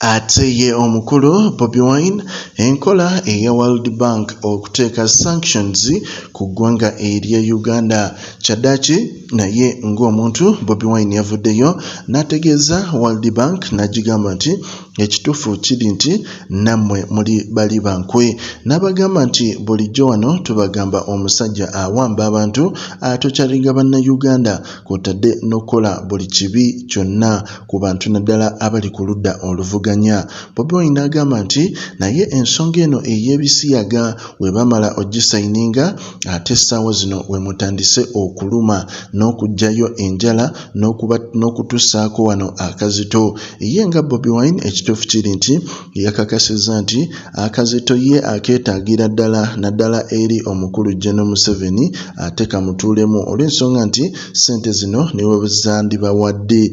ate ye omukulu Bobi Wine enkola eya World Bank okuteeka sanctions ku ggwanga erya Uganda. Kyaddaaki naye ng'omuntu Bobi Wine yavuddeyo n'ategeeza World Bank n'agigamba nti ekituufu kiri nti nammwe muli bali bankwe. N'abagamba nti bulijjo wano tubagamba omusajja awamba abantu atokyalinga bannayuganda kw'otadde n'okukola buli kibi kyonna ku bantu naddala abali ku ludda oluvuganya. Bobi Wine agamba nti naye ensonga eno ey'ebisiyaga we bamala ogisayininga ate essaawa zino we mutandise okuluma n'okugjayo enjala n'okutussaako wano akazito. Ye nga Bobi Wine ekituufu kiri nti yakakasizza nti akazito ye akeetaagira naddala eri omukulu General Museveni ate kamutuulemu olw'ensonga nti sente zino niwe zandibawadde,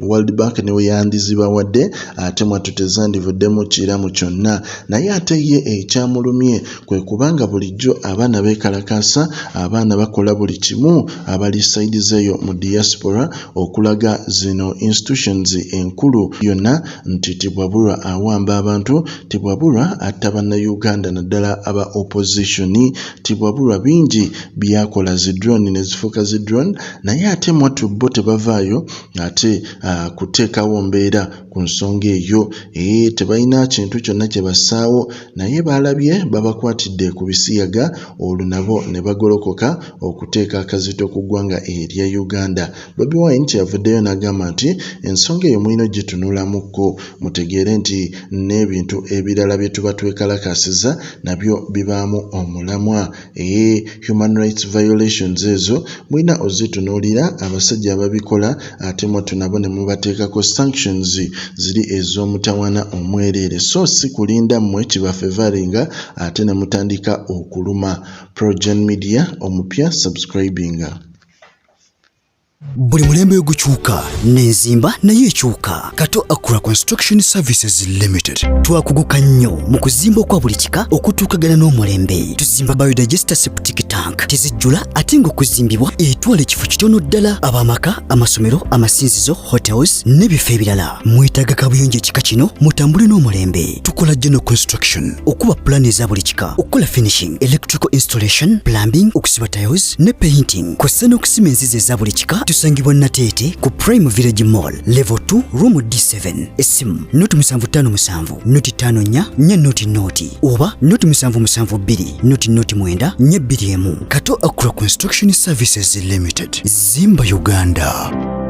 World Bank niwe yandizibawadde ate mwattu tezandivuddemu kiramu kyonna. Naye ate ye ekyamulumye kwe kubanga bulijjo abaana beekalakaasa, abaana bakola buli kimu abali saidizi eyo mu diaspora okulaga zino institutions enkulu Yonna nti tibwabulwa awamba abantu, tibwabulwa atta bannayuganda naddala aba opposition, tibwabulwa bingi byakola zi drone ne zifuuka zi drone. Naye ate mwattu bo tebavaayo ate kuteekawo mbeera ku nsonga eyo. Tebalina kintu kyonna kye bassaawo, naye balabye babakwatidde ku bisiyaga olwo nabo ne bagolokoka okuteeka akazito ku ggwanga erya Uganda. Bobi Wine kyeyavuddeyo n'agamba nti ensonga eyo mulina ogitunulamuko mutegeere nti n'ebintu ebirala bye tuba twekalakaasiza nabyo bibaamu omulamwa. Human rights violations ezo mulina ozitunuulira abasajja ababikola ate mwattu nabo ne mubateekako sanctions ziri ez'omutawana omwereere, so si kulinda mmwe kibafevaringa ate ne mutandika okuluma. Progen Media omupya subscribinga. Buli mulembe gukyuka n'enzimba nayo ekyuka. Kato Akura Construction Services Limited twakuguka nnyo mu kuzimba okwa buli kika okutuukagana n'omulembe. Tuzimba biodigester septic tank tezijjula ate ng'okuzimbibwa etwala ekifo kitono ddala ab'amaka, amasomero, amasinzizo, hotels n'ebifo ebirala. Mwetaaga kabuyonjo ekika kino mutambule n'omulembe. Tukola general construction okuba plan eza buli kika, okukola finishing, electrical installation, plumbing, okusiba tiles ne painting kw'ossa n'okusima enzizi eza buli kika. Tusangibwa Nateete ku Prime Village Mall Level 2 Room D7. Esimu noti 757 noti 54 nya noti oba noti 772 noti 9 nya 21. Kato Akura Construction Services Limited. Zimba Uganda.